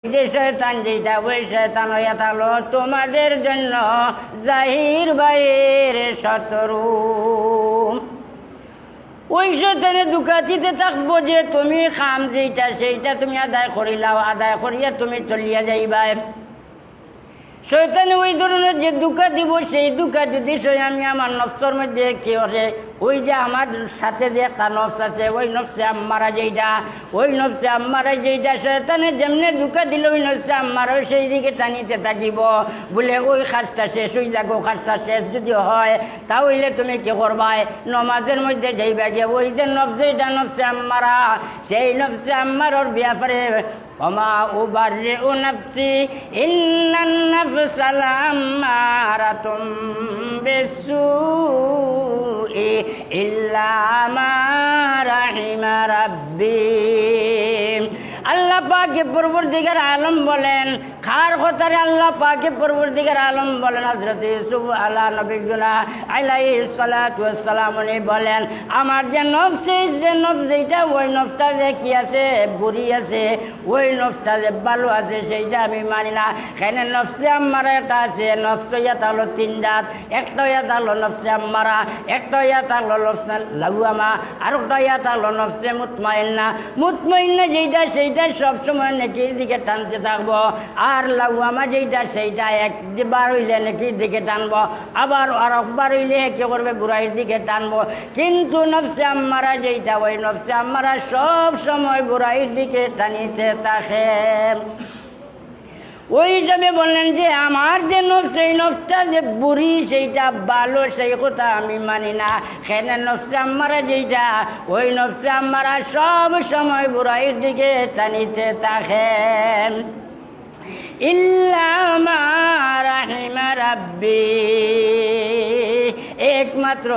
যে শয়তান যেটা ওই শয়তান হইয়া থাকলো তোমাদের জন্য জাহির বাইরের শত্রু। ওই শয়তানে দুকাতিতে থাকবো যে তুমি খাম যেটা সেইটা তুমি আদায় করিলাও, আদায় করিয়া তুমি চলিয়া যাইবা। শয়তানে ওই ধরনের যে দুঃখা দিব সেই দুঃখা যদি আমি আমার নফসের মধ্যে কি করে, ওই যে আমার সাথে যে একটা নফস আছে ওই নফসে আম্মারা যেইটা, ওই নফসে আম্মারা যেইটা শয়তানে যেমনে দুঃখা দিল ওই নফসে আম্মারা সেই দিকে টানিতে থাকিব। বলে ওই কাজটা শেষ হয়ে যাবো, কাজটা শেষ যদি হয় তাহলে তুমি কি করবাই, নমাজের মধ্যে যাইবা গিয়ে ওই যে নফস যেইটা নফসে আম্মারা, সেই নফসে আম্মারর ব্যাপারে وما أبرئ نفسي إن النفس لأمارة بالسوء إلا ما رحم ربي। আল্লাহ পাকে পরবর্তীকার আলম বলেন, খার কথারে আল্লাহ পাকে পরবর্তীকার আলম বলেন, হযরত ইউসুফ আলা নবিয়ুনা আলাইহিস সালাতু ওয়াস সালাম উনি বলেন, আমার যে নফস, যে নফস যেটা ওই নফসটা যে কি আছে বুড়ি আছে, ওই নফসটা যে ভালো আছে সেইটা আমি মানি না। এখানে নফসে আম্মারা একটা আছে, নফস ইয়া তাহলো তিন জাত, একটা ইয়া তাহলো নফসে আম্মারা, একটা ইয়া তাহলো নফসে লাওয়ামা, আর একটা ইয়া তাহলো নফসে মুতমাইন্না। মুতমাইন্না যেটা সেইটা সবসময় নেকির দিকে টানতে থাকবো, আর লাওয়ামা যেটা সেইটা একবার হইলে নেকির দিকে টানবো, আবার আর একবার হইলে কি করবে বুড়াইয়ের দিকে টানবো। কিন্তু নফসে আম্মারা যেটা ওই নফসে আম্মারা সব সময় বুড়াইয়ের দিকে টানিতে থাকে। ওই হিসাবে বললেন যে আমার যে নফস, এই নফসটা যে বুড়ি সেইটা ভালো সেই কথা আমি মানি না। সেখানে নফসে আম্মারা যেটা ওই নফসে আম্মারা সব সময় বুড়াইয়ের দিকে টানিতে থাকেন। ইল্লা মা রাহিমা রাব্বি, একমাত্র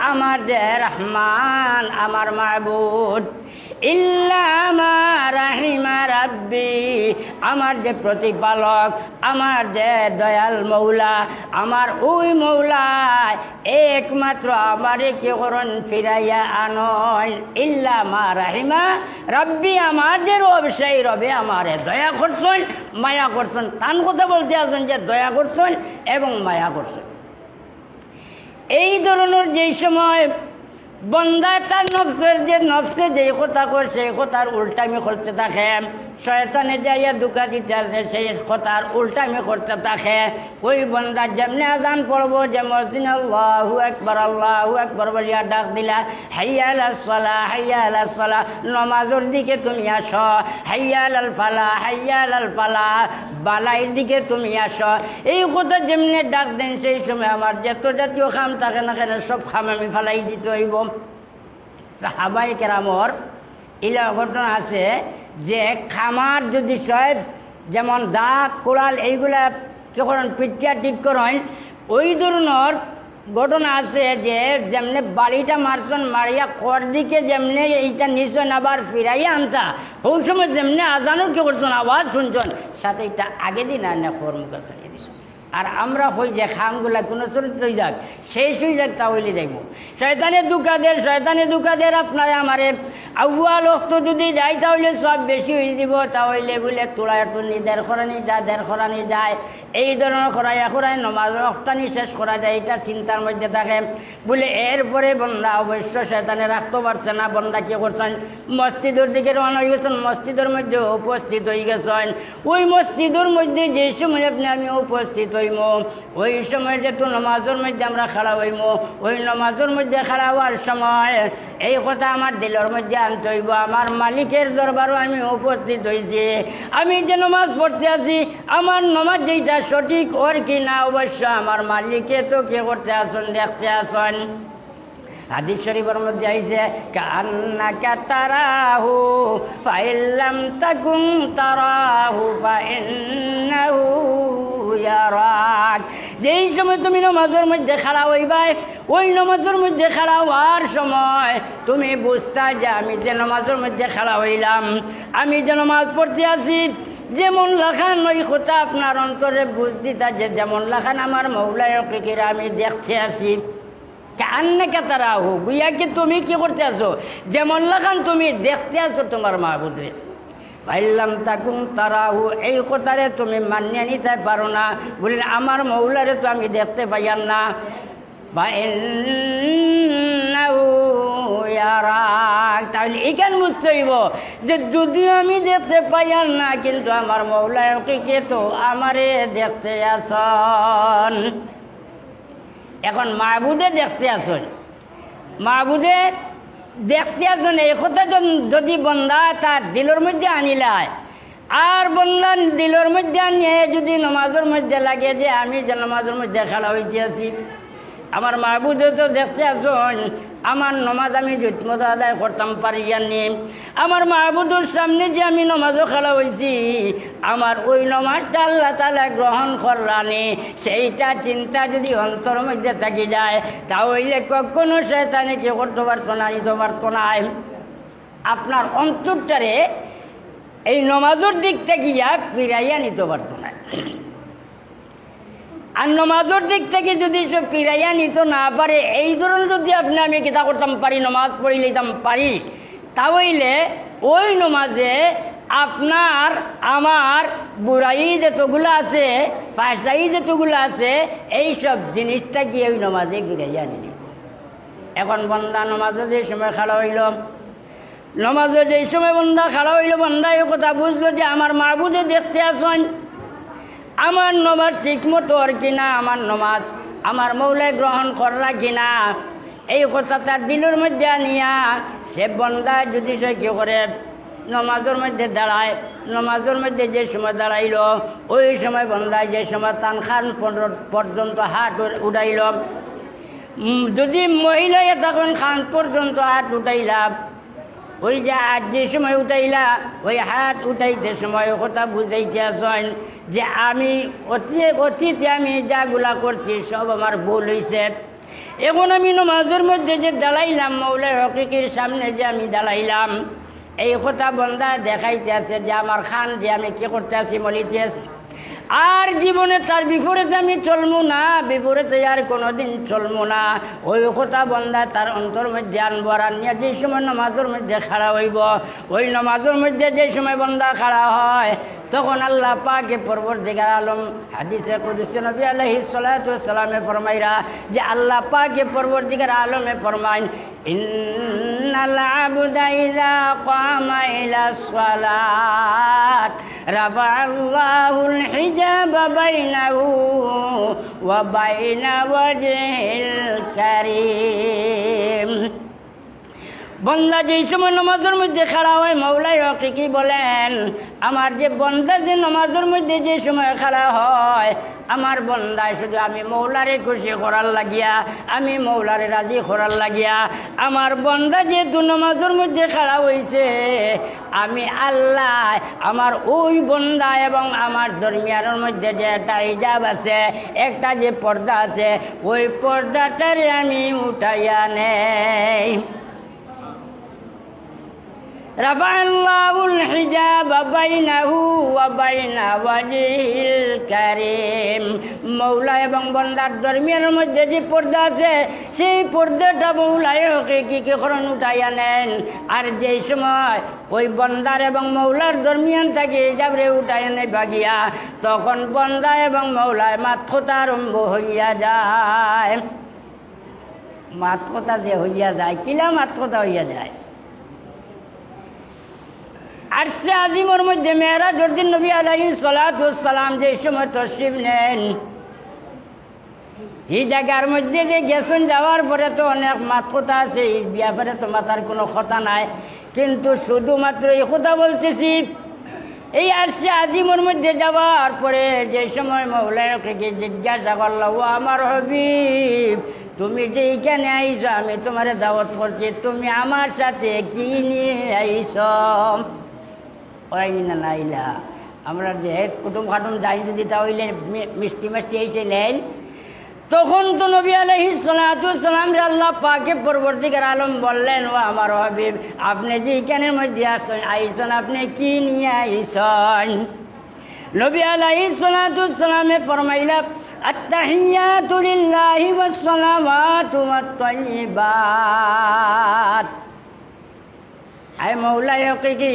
আমার যে রহমান আমার মাবুদ, ইল্লা মা রাহিমা রাব্বি, আমার যে প্রতিপালক, আমার যে দয়াল মৌলা, আমার ওই মৌলা একমাত্র আমারে কি করন ফিরাইয়া আনন। ইল্লা মা রাহিমা রাব্বি, আমার যে রব সেই রবে আমারে দয়া করছেন, মায়া করছেন। তান কথা বলতে আছেন যে দয়া করছেন এবং মায়া করছেন। এই ধরনের যেই সময় বন্দা তার নফসের যে নফসে যেই কথা করে সেই কথার উল্টামি করতে থাকে, শয়তানে যাইয়া দুঃখা দিতে আছে সেই কথার উল্টামি করতে থাকে। ওই বন্দা যেমনি আজান পড়বো যে মসজিদ আল্লাহু আকবার বলিয়া ডাক দিলা, হাইয়া আলাস সালাহ, হাইয়া আলাস সালাহ, নমাজের দিকে তুমি আসো, হাইয়া আলাল ফালাহ, হাইয়া আলাল ফালাহ, বালাইয়ের দিকে তুমি আসো। এই কথা যেমনি ডাক দেন সেই সময় আমার যত জাতীয় খাম থাকে না কেন সব খাম আমি ফালাই দিতে হইব। সাহাবায়ে কেরামর ইলা ঘটনা আছে যে খামার যদি সব যেমন দাগ কোড়াল এইগুলা কি করেন পিটিয়া ঠিক করেন, ওই ধরনের ঘটনা আছে যে যেমনি বাড়িটা মারছেন মারিয়া কর দিকে যেমনি এইটা নিশ্চয় আবার ফিরাইয়া আনতা, ওই সময় যেমনি আজানোর কি করছেন আওয়াজ শুনছেন সাথে এটা আগে দিন আর না খোর মুখে চালিয়ে দিচ্ছেন। আর আমরা হই যে খামগুলা কোনো চরিত্র যাক শেষ হয়ে যাক তাহলে যাইব। শয়তানে দুকাদের আপনার আমারে আউয়াল অক্ত যদি যায় তাহলে সব বেশি হয়ে দিব, তাহলে বলে তোলা একটু দেড় খরানি যায় এই ধরনের খরাই নমাজ অক্তানি শেষ করা যায়, এটা চিন্তার মধ্যে থাকে। বলে এরপরে বন্দা অবশ্য শয়তানে রাখতে পারছে না, বন্দা কি করছেন মসজিদের দিকে রওনা হয়ে গেছেন, মসজিদের মধ্যে উপস্থিত হয়ে গেছেন। ওই মসজিদের মধ্যে যে সময় আপনি আমি উপস্থিত হইম, ওই সময় যেহেতু নমাজের মধ্যে আমরা খাড়া হইম, ওই নমাজের মধ্যে খাড়া হওয়ার সময় এই কথা আমার দিলের মধ্যে আনতে হইব, আমার মালিকের দরবারও আমি উপস্থিত হয়েছি, আমি যে নমাজ পড়তে আছি আমার নমাজ যেটা সঠিক ওর কি না, অবশ্য আমার মালিকে তো কে করতে আসুন দেখতে আসুন। হাদিস শরীফের মধ্যে আইছে কান্নাকা তারাহু ফাইল্লাম তাকুন তারাহু ফাইন্নাহু ইয়ারাক। যেই সময় তুমি নমাজের মধ্যে খাড়া হইবাই, ওই নমাজের মধ্যে খাড়া হওয়ার সময় তুমি বুঝতা যে আমি যে নমাজের মধ্যে খাড়া হইলাম, আমি যে নমাজ পড়তে আছি, যেমন লেখান ওই কথা আপনার অন্তরে বুঝ দিতা যে যেমন লেখান আমার মৌলায় ফিকিরা আমি দেখতে আছি। কান্নাকা তারাহু, গুইয়া কি তুমি কি করতে আছো, যেমন লেখান তুমি দেখতে আছো তোমার মাহবুদরে। ফাইল্লাম তাকুম তারাহু, এই কথারে তুমি মানিয়ে নিতে পারো না। বললেন আমার মৌলারে তো আমি দেখতে পাইয়ান না। বা তাহলে এখান বুঝতে হইব যে যদিও আমি দেখতে পাইয়ান না, কিন্তু আমার মৌলাকে তো আমারে দেখতে আসন। এখন মাহবুদে দেখতে আসন, মাহবুদে দেখতে আসন, এই কথা যদি বন্দা তার দিলের মধ্যে আনিলায়, আর বন্দা দিলের মধ্যে আনিয়ে যদি নমাজের মধ্যে লাগে যে আমি যে নমাজের মধ্যে খেলা হইতে আছি, আমার মাহবুদে তো দেখতে আসন আমার নমাজ আমি জুতমতো আদায় করতাম পারি জানি, আমার মাহবুদুর সামনে যে আমি নমাজও খেলা হয়েছি, আমার ওই নমাজটা আল্লাহ তাআলা গ্রহণ করলানি, সেইটা চিন্তা যদি অন্তর মধ্যে থাকি যায়, তাহলে কখনো শয়তানে কি করতে পারতো না, নিতে পারতো না। আপনার অন্তরটারে এই নমাজের দিকটা গিয়া ফিরাইয়া নিতে পারতো না। আর নমাজের দিক থেকে যদি সব ফিরাইয়া নিতে না পারে, এই ধরনের যদি আমি কিতা করতাম পারি, নমাজ পড়ে লইতাম পারি, তাহলে ওই নমাজে আপনার আমার বুড়াই যতগুলো আছে, পাশাই যতগুলো আছে, এইসব জিনিসটা গিয়ে ওই নমাজে ফিরাইয়া নিল। এখন বন্দা নমাজে যে সময় খাড়া হইল, নমাজে যে সময় বন্দা খাড়া হইল, বন্দা এই কথা বুঝলো যে আমার মাহবুদে দেখতে আসেন, আমার নমাজ ঠিক মতো আর কিনা, আমার নমাজ আমার মৌলায় গ্রহণ করলা কিনা, এই কথা তার দিলের মধ্যে আনিয়া সে বন্দা যদি সে কি করে নমাজের মধ্যে দাঁড়ায়, নমাজের মধ্যে যে সময় দাঁড়াইল, ওই সময় বন্দায় যে সময় তান খান পর্যন্ত হাত উঠাইল, যদি মহিলায় তখন খান পর্যন্ত হাত উঠাইলাম, ওই যে আজ যে সময় উঠাইলা ওই হাত উঠাইতে সময় কথা বুঝাইতে আসেন যে আমি অতীতে আমি যাগুলা করছি সব আমার ভুল হয়েছে। এখন আমি নমাজের মধ্যে যে দাঁড়াইলাম, মৌলাই হকিকের সামনে যে আমি দাঁড়াইলাম, এই কথা বন্দা দেখাইতে আছে যে আমার খান যে আমি কি করতে আছি বলিতে আছি, আর জীবনে তার বিপরীতে আমি চলবো না, বিপরীতে আর কোনোদিন চলবো না। ওই কথা বন্দা তার অন্তর মধ্যে আনবো, আর আনিয়া যে সময় নমাজের মধ্যে খাড়া হইব, ওই নমাজের মধ্যে যে সময় বন্দা খাড়া হয়, তখন আল্লাহ পাকে পরবর্তীকার আলম হাদিসে কুদসি নবী আলাইহিস সালাতু ওয়াস সালামে ফরমাইরা যে আল্লাহ পাকে পরবর্তীকার আলমে ফরমাইন, ইন্নাল আবদা ইযা কামা ইলাস সালাত রাফাআল্লাহুল হিজাবা বাইনাহু ওয়া বাইনা ওয়াজহিল কারীম। বন্দা যেই সময় নমাজের মধ্যে খাড়া হয়, মৌলাই হকিকি বলেন আমার যে বন্দা যে নমাজের মধ্যে যে সময় খাড়া হয়, আমার বন্দায় শুধু আমি মৌলারে খুশি করার লাগিয়া, আমি মৌলারে রাজি করার লাগিয়া, আমার বন্দা যেহেতু নমাজের মধ্যে খাড়া হয়েছে, আমি আল্লাহ আমার ওই বন্দা এবং আমার দরমিয়ানের মধ্যে যে একটা হিজাব আছে, একটা যে পর্দা আছে, ওই পর্দাটারে আমি উঠাইয়া নেই। রাফাআল্লাহুল হিজাবা বাইনাহু ওয়া বাইনা ওয়াজহিল কারীম। মৌলা এবং বান্দার দরমিয়ানের মধ্যে যে পর্দা আছে, সেই পর্দাটা মৌলাই হকিকি কি করেন উঠাইয়া নেন, আর যেই সময় ওই বান্দার এবং মৌলার দরমিয়ান থেকে হিজাবরে উঠাইয়া নেই ভাগিয়া, তখন বান্দা এবং মৌলায় মাতকতা আরম্ভ হইয়া যায়। মাতকতা যে হইয়া যায়, কিলা মাতকতা হইয়া যায়? আরশে আজিমের মধ্যে মেরাজের দিন নবী আলাইহিস সালাতু ওয়াস সালাম যে সময় তশরিফ নেন, এই জায়গার মধ্যে যে গেছেন, যাওয়ার পরে তো অনেক মাতকতা আছে, এই ব্যাপারে তো মাথার কোনো কথা নাই, কিন্তু শুধুমাত্র এই কথা বলতেছি, এই আরশে আজিমের মধ্যে যাওয়ার পরে যে সময় মৌলানাকে জিজ্ঞাসা করলো, ও আমার হাবিব, তুমি যে এইখানে আইছো, আমি তোমারে দাওয়াত করছি, তুমি আমার সাথে কি নিয়ে আইছো? নাইলা আমরা যে কুটুম খাটুম যাই যদি তাহলে মিষ্টি মিষ্টি এসে নেন, তখন তো নবী আলাইহিস সালাতু ওয়াস সালাম আল্লাহ পাকে পরবর্তীকার আলম বললেন, ও আমার হাবিব, আপনি যে এখানের মধ্যে আইসন, আপনি কি নিয়ে আইসন? নবী আলাইহিস সালাতু ওয়াস সালামে ফরমাইলা, আত-তাহিয়াতু লিল্লাহি ওয়াস সালাওয়াতু ওয়াত তাইয়্যিবাত। আয় মৌলাই হকিকি,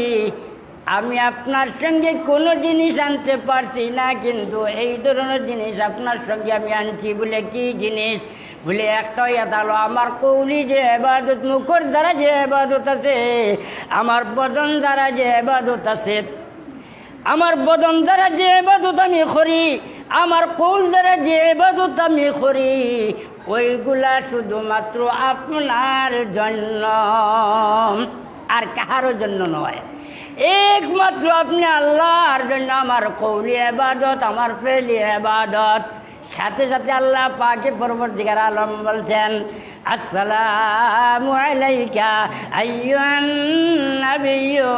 আমি আপনার সঙ্গে কোনো জিনিস আনতে পারছি না, কিন্তু এই ধরনের জিনিস আপনার সঙ্গে আমি আনছি। বলে কি জিনিস? বলে একটাই হলো আমার কৌলি যে ইবাদত, মুখের দ্বারা যে ইবাদত আছে, আমার বদন দ্বারা যে ইবাদত আছে, আমার বদন দ্বারা যে ইবাদত আমি করি, আমার কৌল দ্বারা যে ইবাদত আমি করি, ওইগুলা শুধুমাত্র আপনার জন্য, আর কাহারও জন্য নয়। একমাত্র আপনি আল্লাহর জন্য আমার কৌলি ইবাদত, আমার ফেলি ইবাদত। সাথে সাথে আল্লাহ পাকে পরবর্তীকার আলম বলছেন, আসসালামু আলাইকা আইয়ুহান নাবিয়্যু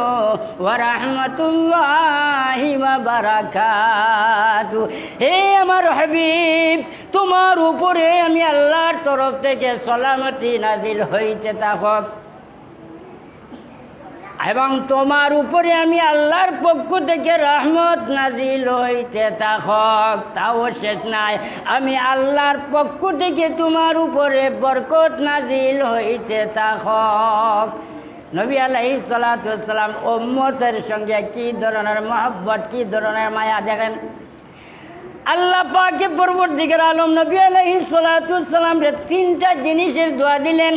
ওয়া রাহমাতুল্লাহি ওয়া বারাকাতু। হে আমার হাবিব, তোমার উপরে আমি আল্লাহর তরফ থেকে সালামতি নাজিল হইতে থাকুক, এবং তোমার উপরে আমি আল্লাহর পক্ষ থেকে রহমত নাজিল হইতে থাকুক। তাও শেষ নাই, আমি আল্লাহর পক্ষ থেকে তোমার উপরে বরকত নাজিল হইতে থাকুক। নবী আলাইহিস সালাতু ওয়াস সালাম উম্মতের সঙ্গে কি ধরনের মহব্বত, কি ধরনের মায়া দেখেন। আল্লাহ পাকে পরবর্তীকার আলম নবী আলাইহিস সালাতু ওয়াস সালাম তিনটা জিনিসের দোয়া দিলেন।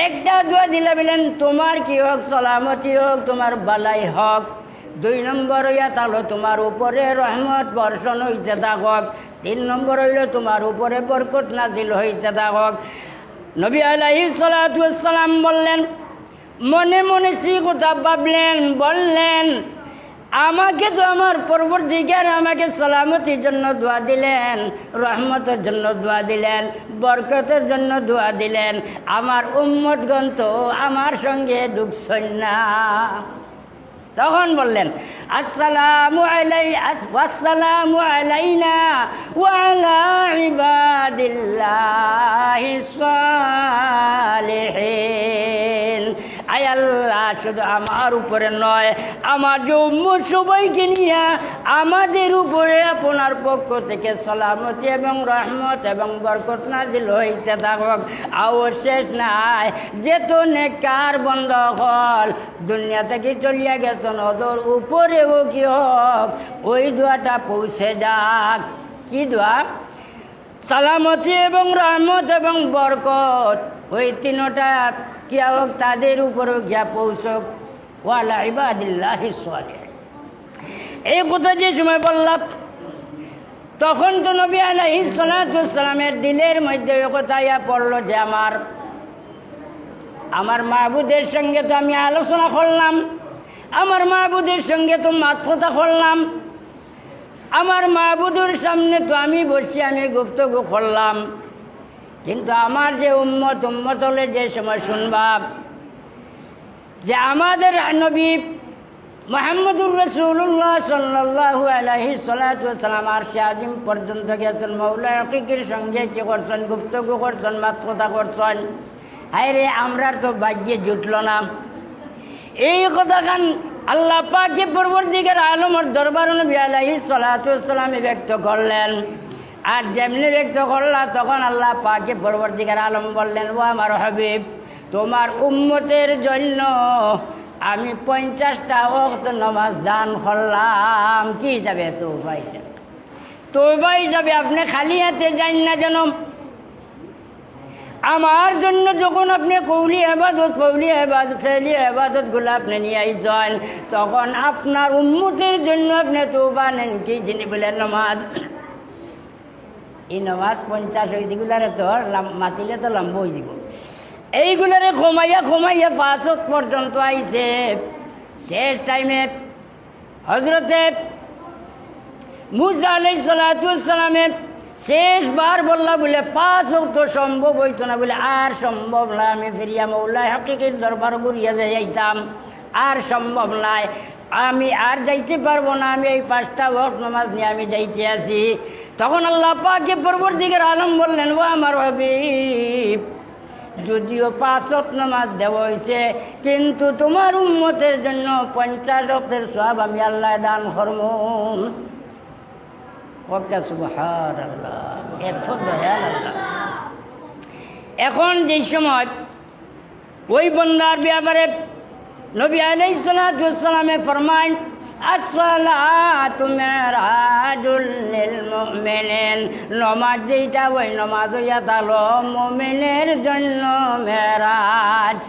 একটা দোয়া দিলে বলেন তোমার কি হোক, সালামতি হোক, তোমার বালাই হোক। 2 নম্বর হইয়া তাহলে তোমার উপরে রহমত বর্ষণ হইতে থাকুক। 3 নম্বর হইল তোমার উপরে বরকত নাজিল হইতে থাকুক। নবী আলাইহিস সালাতু ওয়াস সালাম বললেন, মনে মনে সেই কথা ভাবলেন, বললেন আমাকে তো আমার পরবর্তীকার আমাকে সালামতির জন্য দোয়া দিলেন, রহমতের জন্য দোয়া দিলেন, বরকতের জন্য দোয়া দিলেন, আমার উম্মতগণ তো আমার সঙ্গে ঢুকছেন না। তখন বললেন আসসালামু আলাইনা ওয়া আলা ইবাদিল্লাহিস সালিহিন। আয় আল্লাহ, শুধু আমার উপরে নয়, আমার যে উম্মত সবাইকে নিয়ে আমাদের উপরে আপনার পক্ষ থেকে সালামতি এবং রহমত এবং বরকত নাজিল হইতে থাকুক। শেষ নাই, যেত নেককার বন্ধ হল দুনিয়া থেকে চলিয়া গেছেন, ওদের উপরেও কি হোক ওই দোয়াটা পৌঁছে যাক। কি দোয়া? সালামতি এবং রহমত এবং বরকত ওই তিনটা কি হোক তাদের উপরেও গিয়া পৌঁছক। ওয়ালা ইবাদিল্লাহিস সালিহিন। এই কথা যে সময় বললাম, তখন তো নবী আলাইহিস সালাতু ওয়াস সালামের দিলের মধ্যে ওই কথা ইয়া পড়লো যে আমার মাহবুদের সঙ্গে তো আমি আলোচনা করলাম, আমার মাহবুদের সঙ্গে তো মাতকথা করলাম, আমার মাহবুদের সামনে তো আমি বসে আমি গুফতগু করলাম, কিন্তু আমার যে উম্মত হলে যে সময় শুনবা যে আমাদের নবী মুহাম্মদুর রাসূলুল্লাহ সাল্লাল্লাহু আলাইহি সাল্লাতু ওয়াস সালাম আরশে আজিম পর্যন্ত গেছেন, মাওলা হকিকের সঙ্গে কি করছেন, গুফতগু করছেন, মাতকথা করছেন। হায় রে, আমরার তো ভাগ্যে জুটল না। এই কথা গান আল্লাহ পাকে পরবর্তীকার আলমের দরবার নবী আলাইহিস সালাতু ওয়াস সালাম ব্যক্ত করলেন। আর যেমনি ব্যক্ত করলা, তখন আল্লাহ পাকে পরবর্তীকার আলম বললেন, ও আমার হাবিব, তোমার উম্মতের জন্য আমি 50টা ওয়াক্ত নামাজ দান করলাম। কি হিসাবে? তওবা হিসাবে। তওবা হিসাবে। আপনি খালি হাতে যান না যেন। আমার জন্য যখন আপনি কৌলি ইবাদত, ফেলি ইবাদত গুলো আপনি নিয়ে আইছেন, তখন আপনার উম্মতের জন্য আপনি তওবা নেন। কি জিনিস বলে? নামাজ। এই নামাজ 50 ওইগুলারে তো মাতিলে তো লম্ব হয়ে যাব। এইগুলারে কমাইয়া 5 ওয়াক্ত পর্যন্ত আইছে। শেষ টাইমে হযরতে মুসা আলাইহিস সালাতু ওয়াস সালামের শেষবার বললা বলে 5 ওয়াক্ত সম্ভব হইতো না, বলে আর সম্ভব না, আমি ফিরিয়া মৌলা হকিকের দরবার ঘুরিয়া যাইতাম, আর সম্ভব নাই, আমি আর যাইতে পারবো না, আমি এই 5টা ওয়াক্ত নামাজ নিয়ে আমি যাইতে আসি। তখন আল্লাহ পাকে পরবর্তীকার আলম বললেন, ও আমার হাবিব, যদিও 5 ওয়াক্ত নামাজ দেওয়া হয়েছে, কিন্তু তোমার উম্মতের জন্য 50 ওয়াক্তের সওয়াব আমি আল্লাহ দান করব। সুবহানাল্লাহ, এত দয়াল আল্লাহ। এখন যে সময় ওই বন্দার ব্যাপারে নবী আলাইহিস সালাতু ওয়াস সালামে ফরমান আসসালাতু মিরাজুল লিল মুমিনিন, নামাজ যেটা ওই নামাজ হইয়া তালো মুমিনের জন্য মেরাজ।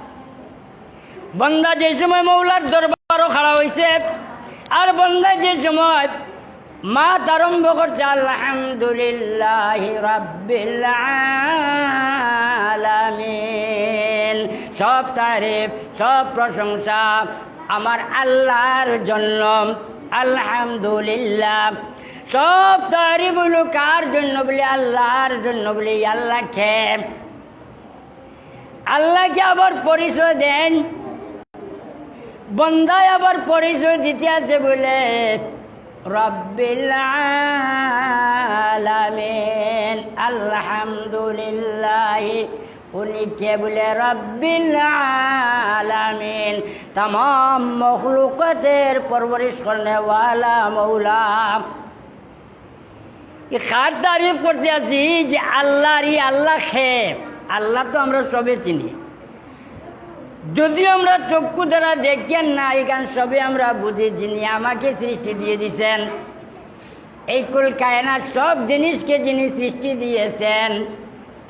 বান্দা যে সময় মৌলার দরবারও খাড়া হইছে আর বান্দা যে সময় মাত আরম্ভ করছে আলহামদুলিল্লাহি রাব্বিল আলামিন, সব তারিফ সব প্রশংসা আমার আল্লাহর জন্য। আলহামদুলিল্লাহ, সব তারিফ হইল কার জন্য বলে আল্লাহর জন্য বলে। আল্লাহকে আবার পরিচয় দেন, বন্দায় আবার পরিচয় দিতে আছে বলে রব্বিল আলামিন। আলহামদুলিল্লাহ উনি কে বলে রব্বিল আলামিন, तमाम মখলুকাতের পরবরিশ করনে ওয়ালা মৌলা। খার তারিফ করতে আছি যে আল্লাহরই আল্লাহ খে। আল্লাহ তো আমরা সবে চিনি, যদিও আমরা চক্ষু দ্বারা দেখেন না, এখান সবে আমরা বুঝি যিনি আমাকে সৃষ্টি দিয়ে দিয়েছেন, এই কুল কায়নাত সব জিনিসকে যিনি সৃষ্টি দিয়েছেন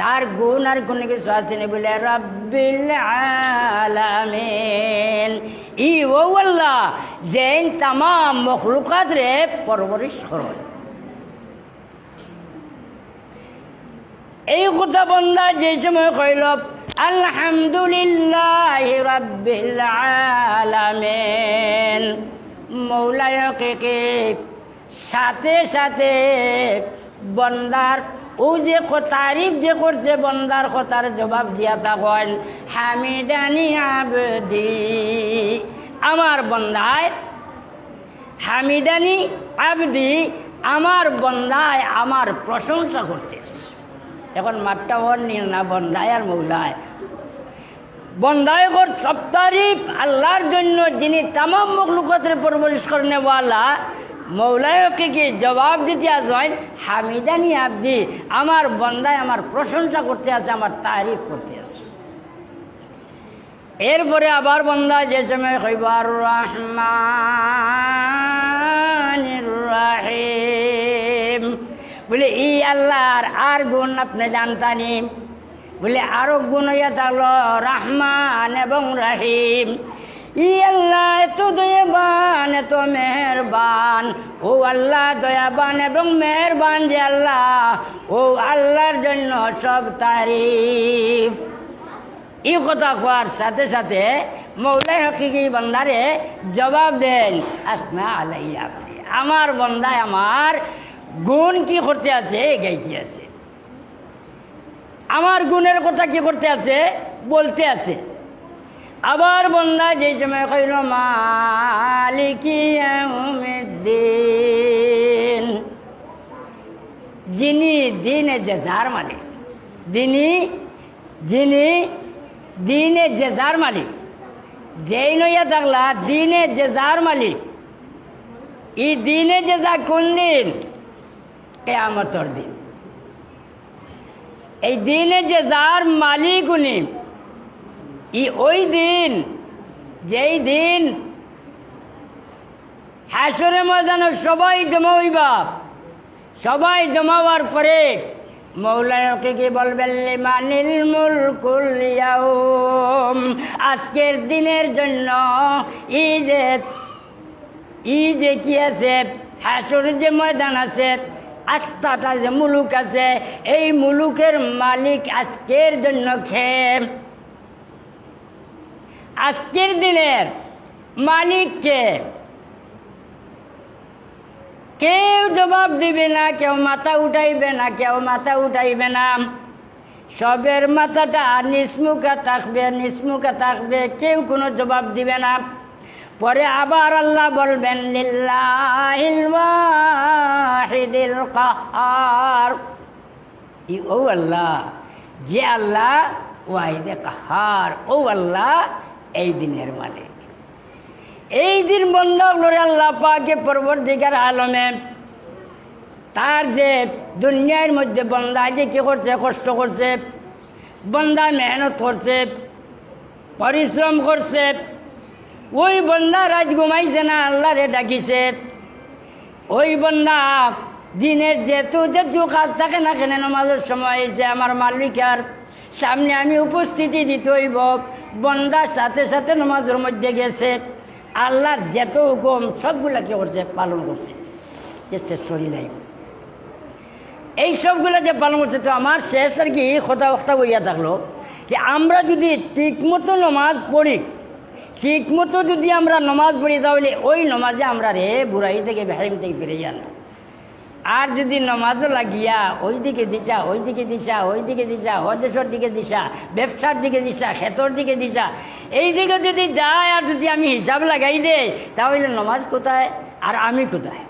তার গুণ আর কোনো কিছু আসেনি বলে রব্বিল আলামিন। ই ও আল্লাহ যে तमाम মখলুকাত রে পরবরিশ করেন। এই কথা বন্দা যে সময় কইল আলহামদুলিল্লাহি রাব্বিল আলামিন, মৌলাকে সাথে সাথে বন্দার ও যে তারিফ যে করছে বন্দার কথার জবাব দিয়া তখন হামিদানি আবদি, আমার বন্দায় হামিদানি আবদি, আমার বন্দায় আমার প্রশংসা করতেছে। এখন মাঠটা ওর নিল না, বন্দায় আর মৌলায়। বন্দায় কর সব তারিফ আল্লাহর জন্য যিনি तमाम মখলুকাতের পরবরিশ করনে ওয়ালা। মৌলায়কে কি জবাব দিতে আসেন হামিদানি আবদি, আমার বন্দায় আমার প্রশংসা করতে আছে, আমার তারিফ করতে আছে। এরপরে আবার বন্দা যে সময় কইব আর রহমানির রহিম বলে ই আল্লাহর আর গুণ আপনি জানতানি বলে আরো গুণ হইয়া থাকলো রহমান এবং রহিম। ই আল্লাহ এত দয়াবান এত মেহরবান, ও আল্লাহ দয়াবান এবং মেহরবান যে আল্লাহ, ও আল্লাহর জন্য সব তারিফ। এই কথা কোয়ার সাথে সাথে মৌলাই হকিকি বন্দারে জবাব দেন আসনা আলাইয়া, আমার বন্দায় আমার গুণ কি করতে আছে গাইতে আছে, আমার গুণের কথা কি করতে আছে বলতে আছে। আবার বন্দা যে সময় কইল মালিকি ইয়াউমিদ্দিন, যিনি দিনে জেজার মালিক, যিনি দিনে জেজার মালিক, যেই নইয়া থাকলা দিনে জেজার মালিক। এই দিনে জেজা কোন দিন? কিয়ামতের দিন। এই দিনে জেজার মালিক উনি। ওই দিন যেই দিন হাসরের ময়দানে সবাই জমা হইবা, সবাই জমা হওয়ার পরে মৌলানাকে কি বলবেন লিমানিল মুলকুল ইয়াউম, আজকের দিনের জন্য ই যে কি আছে হাসরের যে ময়দান আছে, আস্তাটা যে মুলুক আছে, এই মুলুকের মালিক আজকের জন্য খেয়ে। আজকের দিনের মালিককে কেউ জবাব দিবে না, কেউ মাথা উঠাইবে না, কেউ মাথা উঠাইবে না। সবের মাথাটা নিসমুখা থাকবে, কেউ কোনো জবাব দিবে না। পরে আবার আল্লাহ বলবেন লিল্লাহিল ওয়াহিদিল কাহার, ও আল্লাহ যে আল্লাহ ওয়াহিদে কাহার, ও আল্লাহ এই দিনের মালিক। এই দিন বন্দা করে আল্লাহ পাকে পরবর্তীকার আলমে তার যে দুনিয়ার মধ্যে বন্দা যে কি করছে, কষ্ট করছে, বন্দা মেহনত করছে, পরিশ্রম করছে, ওই বন্দা রাত ঘুমাইছে না, আল্লাহরে ডাকিছে। ওই বন্দা দিনের যেহেতু কাজ থাকে না কেন, নামাজের সময় যে আমার মালিকার সামনে আমি উপস্থিতি দিতে হইব। বন্দার সাথে সাথে নামাজের মধ্যে গেছে, আল্লাহর যেত হুকুম সবগুলা কি করছে, পালন করছে, যে শেষ করি নাই। এই সবগুলো যে পালন করছে, তো আমার শেষ আর কি কথা বইয়া থাকলো যে আমরা যদি ঠিকমতো নমাজ পড়ি, ঠিকমতো যদি আমরা নমাজ পড়ি, তাহলে ওই নমাজে আমরা রে বুড়াই থেকে বেহারিম থেকে ফিরে যান। আর যদি নমাজও লাগিয়া ওই দিকে দিশা, ওই দিকে দিশা, ওই দিকে দিশা, হদেশর দিকে দিশা, ব্যবসার দিকে দিশা, ক্ষেতর দিকে দিশা, এই দিকে যদি যায় আর যদি আমি হিসাব লাগাই দেই, তাহলে নমাজ কোথায় আর আমি কোথায়?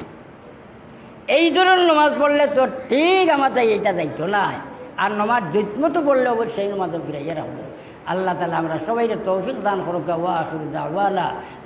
এই ধরনের নমাজ পড়লে তো ঠিক আমার তাই এটা দায়িত্ব নাই। আর নমাজ যুতমতো পড়লে অবশ্যই নমাজও ফিরাইয়া রাখবো। আল্লাহ তাআলা আমরা সবাই তৌফিক দান করুক। ওয়া আখিরু দাওয়ানা